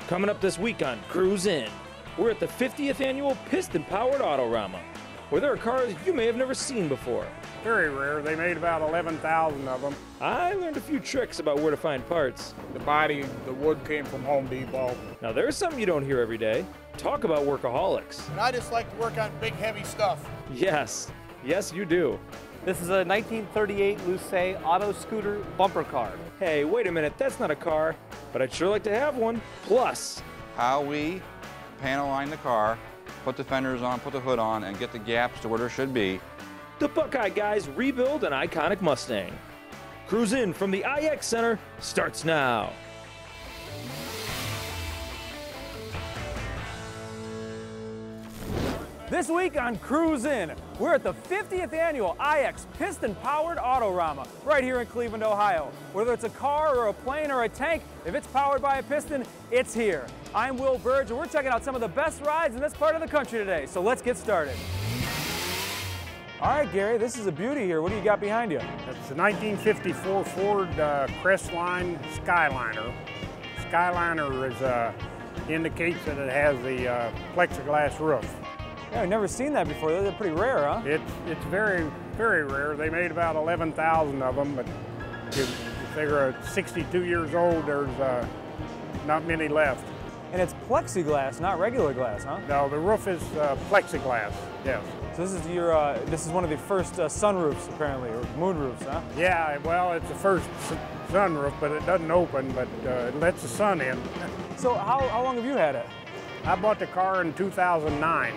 Coming up this week on Cruzin, we're at the 50th annual Piston Powered Autorama, where there are cars you may have never seen before. Very rare. They made about 11,000 of them. I learned a few tricks about where to find parts. The body, the wood came from Home Depot. Now there's something you don't hear every day. Talk about workaholics. And I just like to work on big, heavy stuff. Yes, yes you do. This is a 1938 Lucé auto scooter bumper car. Hey, wait a minute, that's not a car, but I'd sure like to have one. Plus, how we panel line the car, put the fenders on, put the hood on, and get the gaps to where there should be. The Buckeye guys rebuild an iconic Mustang. Cruzin from the IX Center starts now. This week on Cruzin, we're at the 50th annual IX Piston Powered Autorama right here in Cleveland, Ohio. Whether it's a car or a plane or a tank, if it's powered by a piston, it's here. I'm Burge, and we're checking out some of the best rides in this part of the country today, so let's get started. All right, Gary, this is a beauty here. What do you got behind you? It's a 1954 Ford Crestline Skyliner. Skyliner is, indicates that it has the plexiglass roof. Yeah, I've never seen that before. They're pretty rare, huh? It's very, very rare. They made about 11,000 of them, but if they're 62 years old, there's not many left. And it's plexiglass, not regular glass, huh? No, the roof is plexiglass, yes. So this is one of the first sunroofs, apparently, or moonroofs, huh? Yeah, well, it's the first sunroof, but it doesn't open, but it lets the sun in. So how long have you had it? I bought the car in 2009.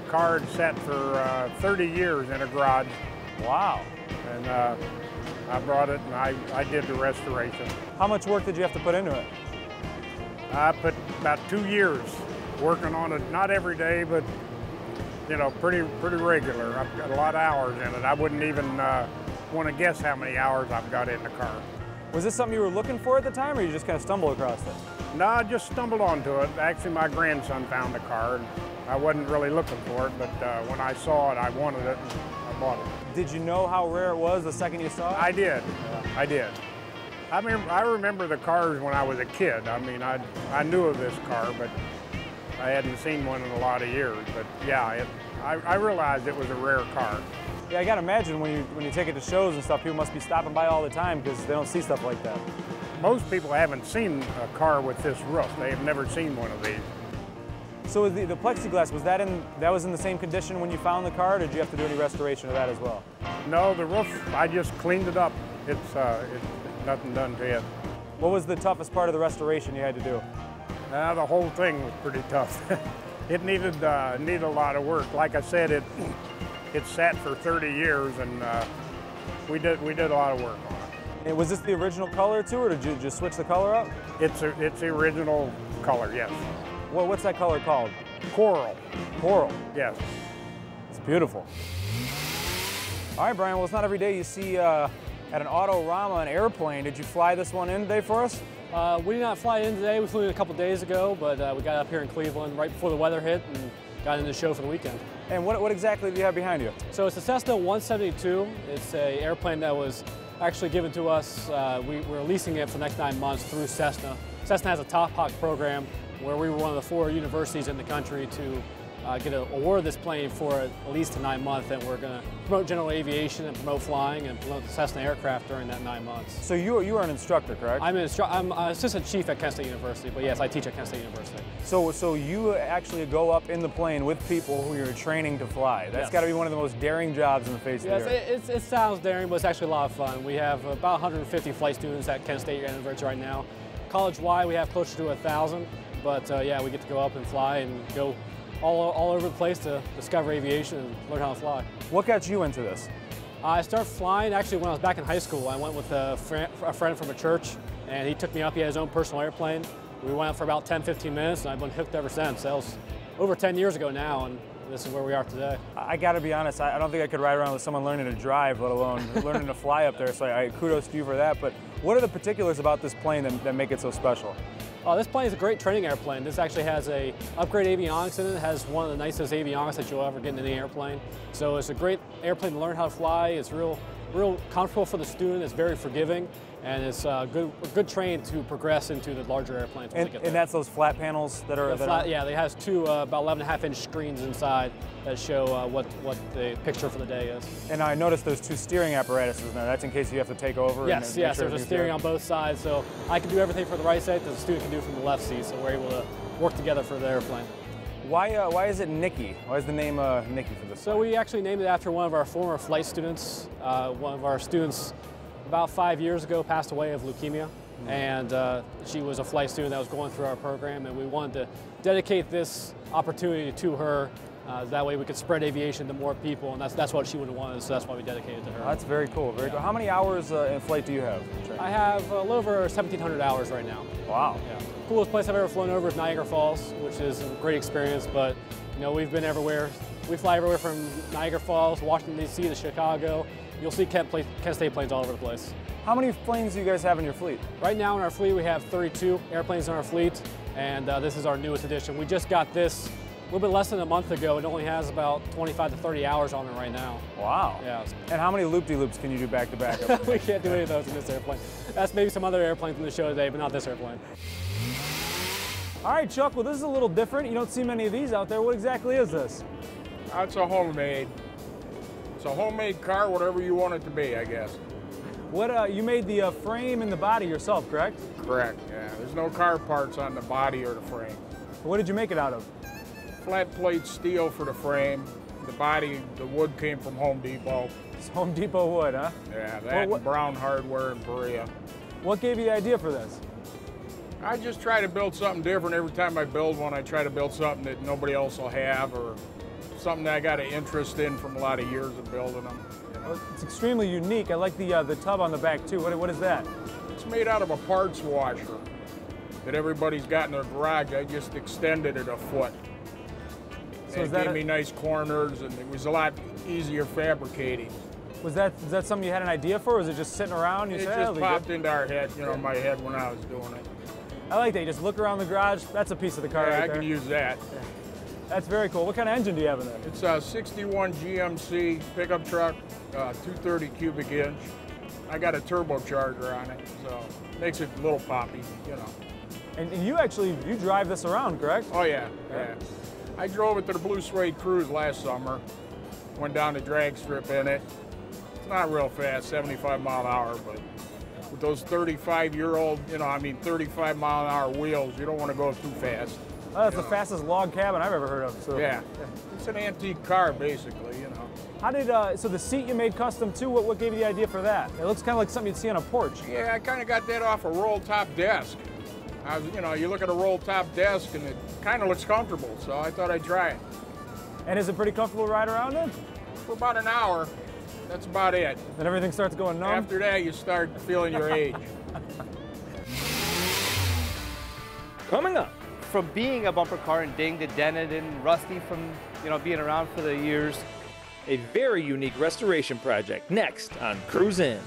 The car had sat for 30 years in a garage. Wow. And I brought it and I did the restoration. How much work did you have to put into it? I put about 2 years working on it, not every day, but you know, pretty regular. I've got a lot of hours in it. I wouldn't even want to guess how many hours I've got in the car. Was this something you were looking for at the time, or you just kind of stumbled across it? No, I just stumbled onto it. Actually, my grandson found the car, and I wasn't really looking for it, but when I saw it, I wanted it, and I bought it. Did you know how rare it was the second you saw it? I did. I did. I remember the cars when I was a kid. I mean, I knew of this car, but I hadn't seen one in a lot of years. But yeah, I realized it was a rare car. Yeah, I gotta imagine when you take it to shows and stuff, people must be stopping by all the time because they don't see stuff like that. Most people haven't seen a car with this roof. They've never seen one of these. So the plexiglass, that was in the same condition when you found the car, or did you have to do any restoration of that as well? No, the roof, I just cleaned it up. It's nothing done to it. What was the toughest part of the restoration you had to do? The whole thing was pretty tough. It needed a lot of work. Like I said, it sat for 30 years, and we did a lot of work on it. And was this the original color too, or did you just switch the color up? It's the original color, yes. What's that color called? Coral. Coral? Yes. It's beautiful. All right, Brian, well, it's not every day you see at an Autorama an airplane. Did you fly this one in today for us? We did not fly in today. We flew in a couple days ago, but we got up here in Cleveland right before the weather hit and got in the show for the weekend. And what exactly do you have behind you? So it's a Cessna 172. It's an airplane that was actually given to us. We're leasing it for the next 9 months through Cessna. Cessna has a Top Hawk program where we were one of the 4 universities in the country to get an award of this plane for at least 9 months, and we're going to promote general aviation and promote flying and promote the Cessna aircraft during that 9 months. So you are an instructor, correct? I'm an assistant chief at Kent State University, but yes, I teach at Kent State University. So you actually go up in the plane with people who you're training to fly. That's got to be one of the most daring jobs in the face of the earth. It sounds daring, but it's actually a lot of fun. We have about 150 flight students at Kent State University right now. College-wide, we have closer to 1,000, but yeah, we get to go up and fly and go all over the place to discover aviation and learn how to fly. What got you into this? I started flying actually when I was back in high school. I went with a friend from a church, and he took me up. He had his own personal airplane. We went out for about 10-15 minutes, and I've been hooked ever since. That was over 10 years ago now, and this is where we are today. I got to be honest, I don't think I could ride around with someone learning to drive, let alone learning to fly up there, so kudos to you for that. But what are the particulars about this plane that make it so special? This plane is a great training airplane. This actually has a upgraded avionics in it. It has one of the nicest avionics that you'll ever get in any airplane. So it's a great airplane to learn how to fly. It's real comfortable for the student. It's very forgiving. and it's a good train to progress into the larger airplanes. When they get there. And that's those flat panels that are... Yeah, it has two about 11.5-inch screens inside that show what the picture for the day is. And I noticed there's 2 steering apparatuses now. That's in case you have to take over. Yes, yes, there's a steering on both sides, so I can do everything for the right side that the student can do from the left seat, so we're able to work together for the airplane. Why is it Nicky? Why is the name Nicky for this? So we actually named it after one of our former flight students. One of our students about 5 years ago passed away of leukemia, and she was a flight student that was going through our program, and we wanted to dedicate this opportunity to her. That way we could spread aviation to more people, and that's what she would have wanted, so that's why we dedicated it to her. That's very cool, very cool. How many hours in flight do you have? I have a little over 1,700 hours right now. Wow. Yeah. Coolest place I've ever flown over is Niagara Falls, which is a great experience, but you know, we've been everywhere. We fly everywhere from Niagara Falls, Washington, D.C. to Chicago. You'll see Kent State planes all over the place. How many planes do you guys have in your fleet? Right now in our fleet, we have 32 airplanes in our fleet, and this is our newest edition. We just got this a little bit less than a month ago. It only has about 25 to 30 hours on it right now. Wow. Yeah. And how many loop-de-loops can you do back-to-back? We can't do any of those in this airplane. That's maybe some other airplanes in the show today, but not this airplane. All right, Chuck, well, this is a little different. You don't see many of these out there. What exactly is this? It's a homemade. It's a homemade car, whatever you want it to be, I guess. You made the frame and the body yourself, correct? Correct, yeah. There's no car parts on the body or the frame. What did you make it out of? Flat plate steel for the frame. The body, the wood came from Home Depot. It's Home Depot wood, huh? Yeah, that and Brown Hardware in Perea. What gave you the idea for this? I just try to build something different. Every time I build one, I try to build something that nobody else will have, or something that I got an interest in from a lot of years of building them. You know? Well, it's extremely unique. I like the tub on the back too. What is that? It's made out of a parts washer that everybody's got in their garage. I just extended it a foot. So it gave me nice corners, and it was a lot easier fabricating. Is that something you had an idea for, or was it just sitting around? It just popped into our head, my head when I was doing it. I like that. You just look around the garage. That's a piece of the car right there. I can use that. Yeah. That's very cool. What kind of engine do you have in there? It's a 61 GMC pickup truck, 230 cubic inch. I got a turbocharger on it, so it makes it a little poppy, And you drive this around, correct? Oh yeah, yeah. I drove it to the Blue Suede Cruise last summer. Went down the drag strip in it. It's not real fast, 75 mile an hour, but with those 35-year-old, 35 mile an hour wheels, you don't want to go too fast. Oh, that's the fastest log cabin I've ever heard of. So. Yeah, it's an antique car, basically, How did, so the seat you made custom too, what gave you the idea for that? It looks kind of like something you'd see on a porch. Yeah, I kind of got that off a roll-top desk. You look at a roll-top desk and it kind of looks comfortable, so I thought I'd try it. And is it pretty comfortable to ride around in? For about an hour, that's about it. Then everything starts going numb? After that, you start feeling your age. Coming up. From being a bumper car and dinged and dented and rusty from being around for the years. A very unique restoration project next on Cruzin.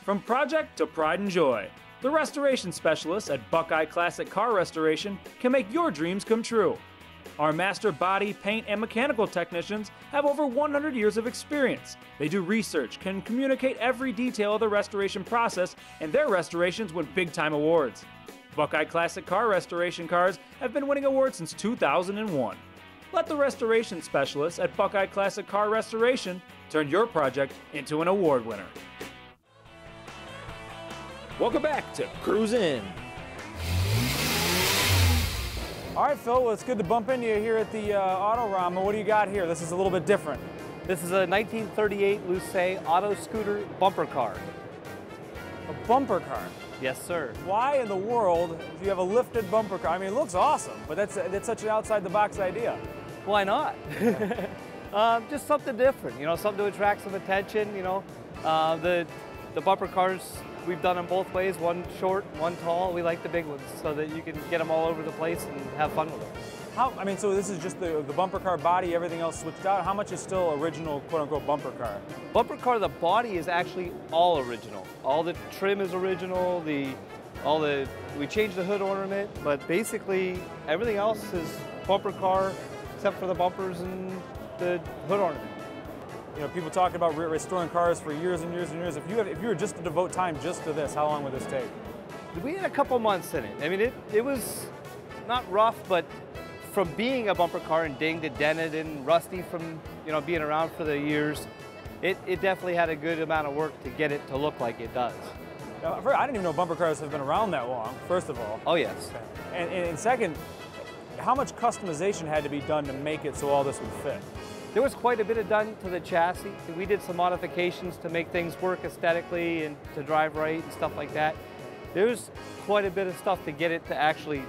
From project to pride and joy, the restoration specialists at Buckeye Classic Car Restoration can make your dreams come true. Our master body, paint, and mechanical technicians have over 100 years of experience. They do research, can communicate every detail of the restoration process, and their restorations win big-time awards. Buckeye Classic Car Restoration cars have been winning awards since 2001. Let the restoration specialists at Buckeye Classic Car Restoration turn your project into an award winner. Welcome back to Cruzin. All right, Phil, well, it's good to bump into you here at the Autorama. What do you got here? This is a little bit different. This is a 1938 Lucé auto scooter bumper car. A bumper car? Yes, sir. Why in the world do you have a lifted bumper car? I mean, it looks awesome, but that's such an outside-the-box idea. Why not? Just something different, something to attract some attention, The bumper cars, we've done them both ways, one short, one tall. We like the big ones so that you can get them all over the place and have fun with them. So this is just the bumper car body, everything else switched out. How much is still original, quote-unquote, bumper car? Bumper car, the body is actually all original. All the trim is original, we changed the hood ornament, but basically everything else is bumper car except for the bumpers and the hood ornament. You know, people talk about restoring cars for years and years and years. If you were just to devote time just to this, how long would this take? We had a couple months in it. I mean, it was not rough, but from being a bumper car and dinged and dented and rusty from, you know, being around for the years, it definitely had a good amount of work to get it to look like it does. Now, I didn't even know bumper cars have been around that long, first of all. Oh, yes. And second, how much customization had to be done to make it so all this would fit? There was quite a bit done to the chassis. We did some modifications to make things work aesthetically and to drive right and stuff like that. There's quite a bit of stuff to get it to actually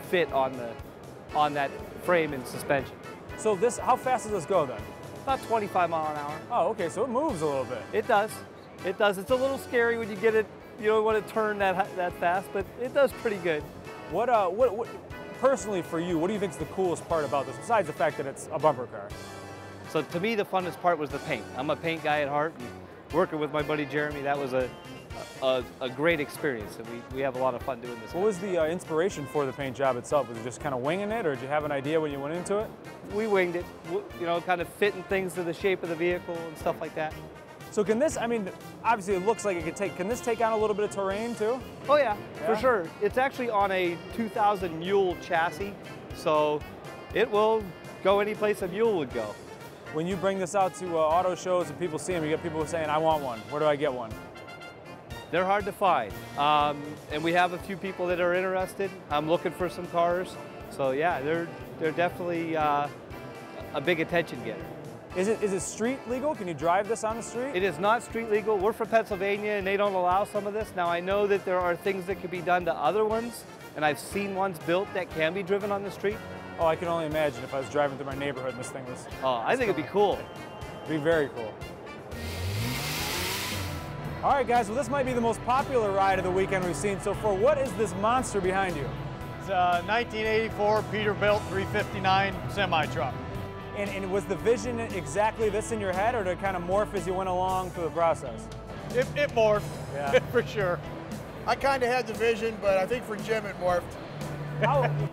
fit on that frame and suspension. So how fast does this go then? About 25 miles an hour. Oh, okay, so it moves a little bit. It does. It does. It's a little scary when you get it, you don't want to turn that fast, but it does pretty good. What personally for you, what do you think is the coolest part about this, besides the fact that it's a bumper car? So to me, the funnest part was the paint. I'm a paint guy at heart, and working with my buddy Jeremy, that was a great experience, and we have a lot of fun doing this. What was the inspiration for the paint job itself? Was it just kind of winging it, or did you have an idea when you went into it? We winged it, you know, kind of fitting things to the shape of the vehicle and stuff like that. So can this, I mean, obviously it looks like it could can this take on a little bit of terrain too? Oh yeah, for sure. It's actually on a 2000 mule chassis, so it will go any place a mule would go. When you bring this out to auto shows and people see them, you get people saying, I want one. Where do I get one? They're hard to find, and we have a few people that are interested. I'm looking for some cars, so yeah, they're definitely a big attention getter. Is it street legal? Can you drive this on the street? It is not street legal. We're from Pennsylvania, and they don't allow some of this. Now, I know that there are things that can be done to other ones, and I've seen ones built that can be driven on the street. Oh, I can only imagine if I was driving through my neighborhood and this thing was... Oh, I think it'd be cool. It'd be very cool. All right, guys, well, this might be the most popular ride of the weekend we've seen so far. What is this monster behind you? It's a 1984 Peterbilt 359 semi-truck. And was the vision exactly this in your head, or did it kind of morph as you went along through the process? It morphed, yeah. for sure. I kind of had the vision, but I think for Jim it morphed.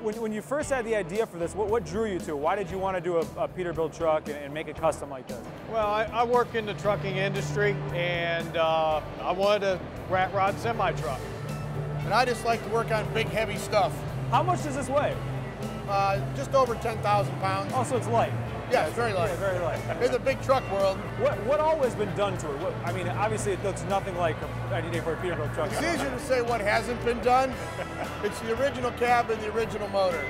When you first had the idea for this, what drew you to it? Why did you want to do a Peterbilt truck and make it custom like this? Well, I work in the trucking industry, and I wanted a rat rod semi-truck. And I just like to work on big, heavy stuff. How much does this weigh? Just over 10,000 pounds. Oh, so it's light. Yeah, it's very light. Yeah, very light. In the big truck world. What all has been done to it? I mean, obviously it looks nothing like a 1984 Peterbilt truck. It's easier to say what hasn't been done. It's the original cab and the original motor.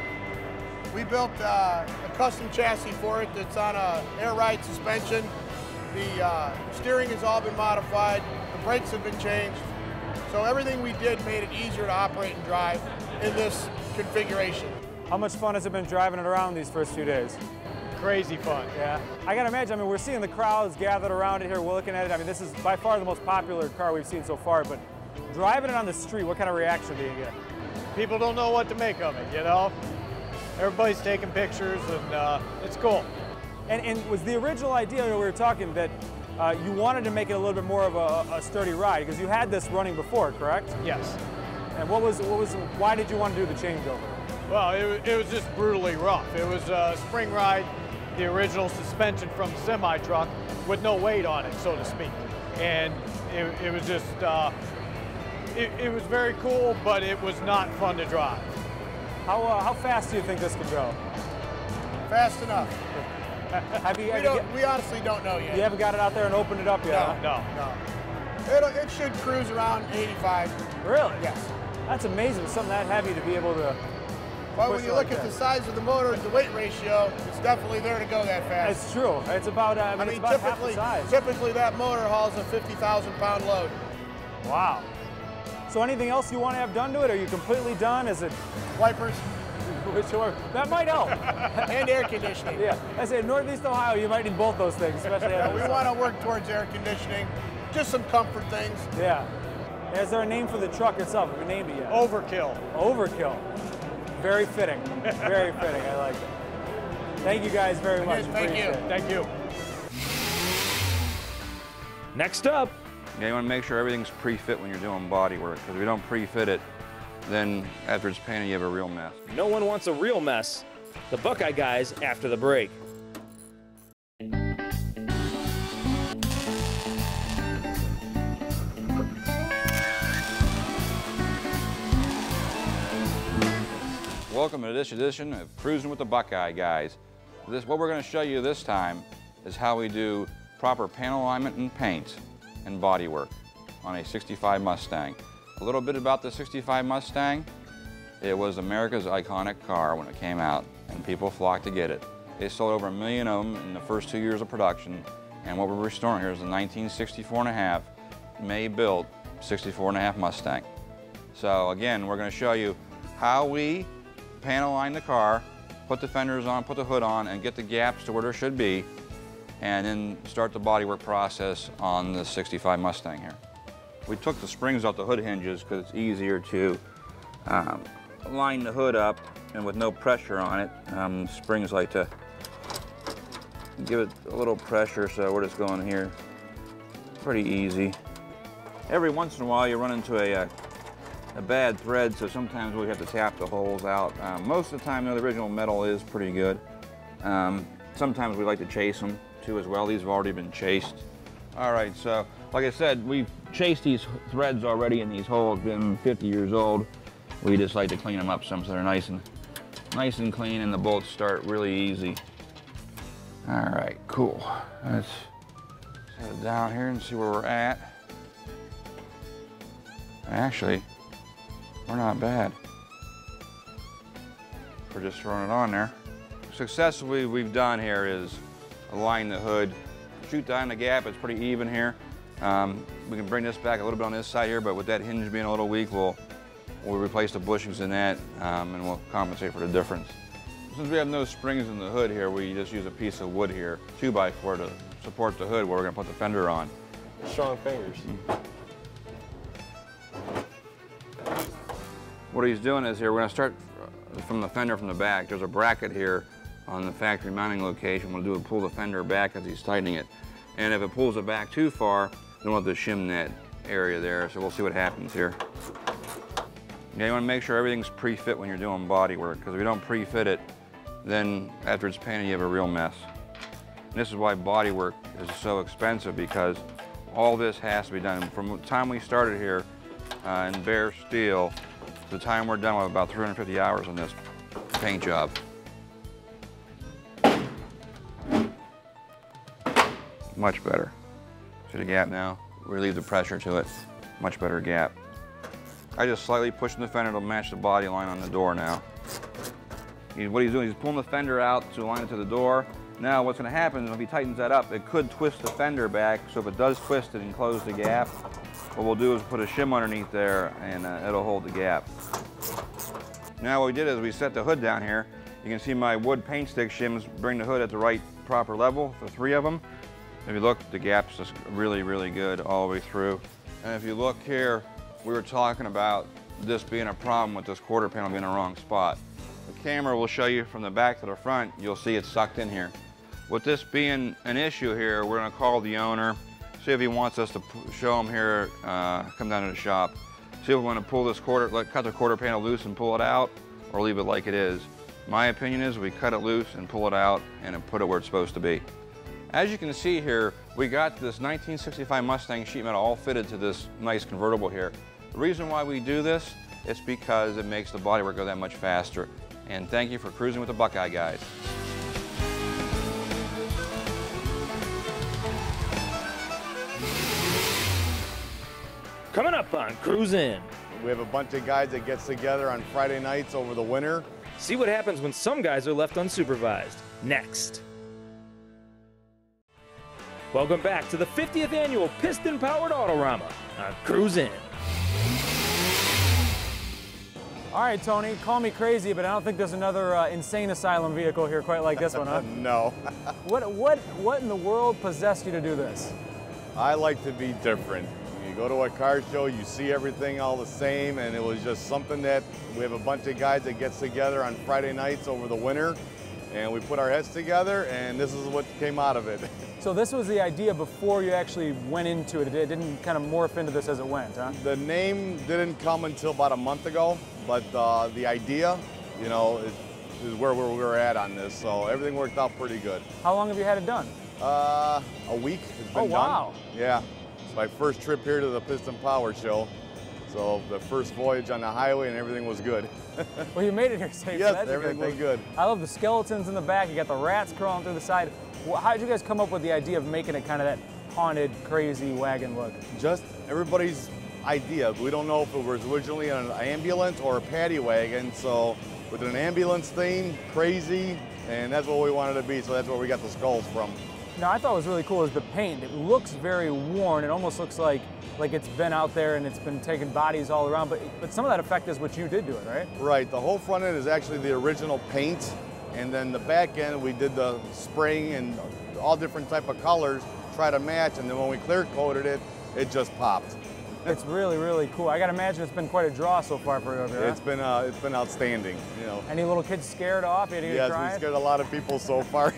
We built a custom chassis for it that's on a air ride suspension. The steering has all been modified. The brakes have been changed. So everything we did made it easier to operate and drive in this configuration. How much fun has it been driving it around these first few days? Crazy fun. Yeah. I gotta imagine, I mean, we're seeing the crowds gathered around it here, we're looking at it. I mean, this is by far the most popular car we've seen so far, but driving it on the street, what kind of reaction do you get? People don't know what to make of it, you know? Everybody's taking pictures, and it's cool. And was the original idea, we were talking, that you wanted to make it a little bit more of a sturdy ride, because you had this running before, correct? Yes. And why did you want to do the changeover? Well, it was just brutally rough. It was a spring ride, the original suspension from the semi-truck with no weight on it, so to speak. And it was just, it was very cool, but it was not fun to drive. How fast do you think this could go? Fast enough. We honestly don't know yet. You haven't got it out there and opened it up yet? No. It should cruise around 85. Really? Yes. That's amazing, something that heavy to be able to... Well, when you look at the size of the motor and the weight ratio, it's definitely there to go that fast. It's true. It's about, it's about half the size. Typically, that motor hauls a 50,000-pound load. Wow. So anything else you want to have done to it? Are you completely done? Is it... Wipers. That might help. And air conditioning. Yeah. I say, in Northeast Ohio, you might need both those things, especially... We want to work towards air conditioning, just some comfort things. Yeah. Is there a name for the truck itself? Have you named it yet? Overkill. Overkill. Very fitting. Very fitting. I like it. Thank you guys very much. Thank you. Thank you. Next up. Yeah, you want to make sure everything's pre-fit when you're doing body work, because if you don't pre-fit it, then after it's painted, you have a real mess. No one wants a real mess. The Buckeye guys after the break. Welcome to this edition of Cruising with the Buckeye guys. What we're going to show you this time is how we do proper panel alignment and paint and body work on a 65 Mustang. A little bit about the 65 Mustang. It was America's iconic car when it came out, and people flocked to get it. They sold over 1 million of them in the first 2 years of production, and what we're restoring here is a 1964.5 May-built 64.5 Mustang. So again, we're going to show you how we panel line the car, put the fenders on, put the hood on, and get the gaps to where there should be, and then start the bodywork process on the 65 Mustang here. We took the springs off the hood hinges because it's easier to line the hood up and with no pressure on it. Springs like to give it a little pressure, so we're just going here. Pretty easy. Every once in a while you run into a bad thread, so sometimes we have to tap the holes out. Most of the time, though, the original metal is pretty good. Sometimes we like to chase them too as well. These have already been chased. All right, so like I said, we've chased these threads already in these holes, been 50 years old. We just like to clean them up some so they're nice and clean, and the bolts start really easy. All right, cool. Let's set it down here and see where we're at. Actually, we're not bad. We're just throwing it on there. Success we've done here is align the hood, shoot down the gap. It's pretty even here. We can bring this back a little bit on this side here, but with that hinge being a little weak, we'll replace the bushings in that, and we'll compensate for the difference. Since we have no springs in the hood here, we just use a piece of wood here, 2x4, to support the hood where we're gonna put the fender on. Strong fingers. What he's doing is here, we're gonna start from the fender from the back. There's a bracket here on the factory mounting location. We'll pull the fender back as he's tightening it. And if it pulls it back too far, then we'll have to shim that area there. So we'll see what happens here. Yeah, you wanna make sure everything's pre-fit when you're doing body work, because if you don't pre-fit it, then after it's painted, you have a real mess. And this is why body work is so expensive, because all this has to be done. From the time we started here in bare steel, to the time we're done with about 350 hours on this paint job. Much better. See the gap now? Relieve the pressure to it. Much better gap. I just slightly pushing the fender to match the body line on the door now. What he's doing, he's pulling the fender out to align it to the door. Now what's going to happen is if he tightens that up, it could twist the fender back. So if it does twist it and close the gap, what we'll do is put a shim underneath there, and it'll hold the gap. Now what we did is we set the hood down here. You can see my wood paint stick shims bring the hood at the right proper level, the 3 of them. If you look, the gap's just really, really good all the way through. And if you look here, we were talking about this being a problem with this quarter panel being in the wrong spot. The camera will show you from the back to the front, you'll see it's sucked in here. With this being an issue here, we're gonna call the owner, see if he wants us to show him here, come down to the shop. See if we want to pull this cut the quarter panel loose and pull it out, or leave it like it is. My opinion is we cut it loose and pull it out and then put it where it's supposed to be. As you can see here, we got this 1965 Mustang sheet metal all fitted to this nice convertible here. The reason why we do this is because it makes the bodywork go that much faster. And thank you for cruising with the Buckeye guys. Coming up on Cruzin. We have a bunch of guys that gets together on Friday nights over the winter. See what happens when some guys are left unsupervised. Next. Welcome back to the 50th annual Piston Powered Autorama on Cruzin. All right, Tony, call me crazy, but I don't think there's another insane asylum vehicle here quite like this one, huh? No. What in the world possessed you to do this? I like to be different. You go to a car show, you see everything all the same, and it was just something that we have a bunch of guys that gets together on Friday nights over the winter, and we put our heads together, and this is what came out of it. So this was the idea before you actually went into it. It didn't kind of morph into this as it went, huh? The name didn't come until about a month ago, but the idea, you know, is where we were at on this. So everything worked out pretty good. How long have you had it done? A week. It's been done. Wow. Yeah. It's my first trip here to the Piston Power Show. So the first voyage on the highway and everything was good. Well, you made it here safe. Yes, That's everything was good. I love the skeletons in the back. You got the rats crawling through the side. How did you guys come up with the idea of making it kind of that haunted, crazy wagon look? Just everybody's idea. We don't know if it was originally an ambulance or a paddy wagon, so with an ambulance theme, crazy, and that's what we wanted to be, so that's where we got the skulls from. Now, I thought was really cool is the paint. It looks very worn. It almost looks like it's been out there and it's been taking bodies all around, but some of that effect is what you did to it, right? Right, the whole front end is actually the original paint, and then the back end we did the spraying and all different type of colors, try to match, and then when we clear coated it, it just popped. It's really, really cool. I gotta imagine it's been quite a draw so far for you over here. It's been outstanding, you know. Any little kids scared off? Yes, we scared a lot of people so far.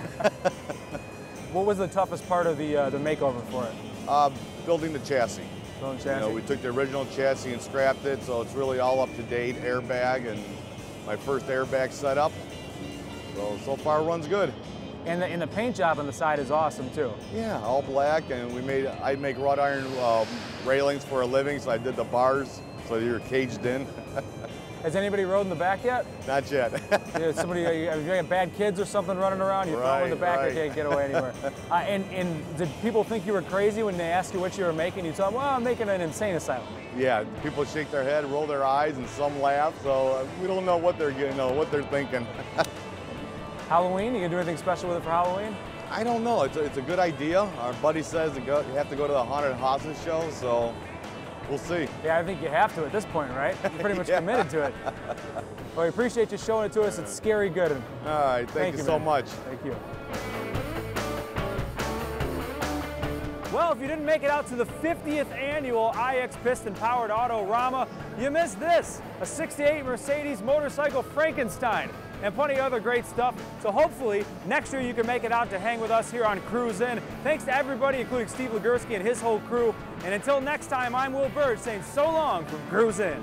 What was the toughest part of the makeover for it? Building the chassis. Building chassis. You know, we took the original chassis and scrapped it, so it's really all up to date. Airbag and my first airbag setup. So far it runs good. And the paint job on the side is awesome too. Yeah, all black, and I make wrought iron railings for a living, so I did the bars so you're caged in. Has anybody rode in the back yet? Not yet. Somebody, have you got bad kids or something running around? You throw them in the back, they can't get away anywhere. And did people think you were crazy when they asked you what you were making? You told them, well, I'm making an insane asylum. Yeah, people shake their head, roll their eyes, and some laugh. So we don't know what they're what they're thinking. Halloween? You gonna do anything special with it for Halloween? I don't know. It's a good idea. Our buddy says you have to go to the haunted houses show, so we'll see. Yeah, I think you have to at this point, right? You're pretty much committed to it. Well, we appreciate you showing it to us. It's scary good. All right, thank you so much. Thank you. Well, if you didn't make it out to the 50th annual iX Piston Powered Autorama, you missed this, a 68 Mercedes motorcycle Frankenstein, and plenty of other great stuff. So hopefully next year you can make it out to hang with us here on Cruzin. Thanks to everybody, including Steve Legursky and his whole crew. And until next time, I'm Will Burge saying so long from Cruzin.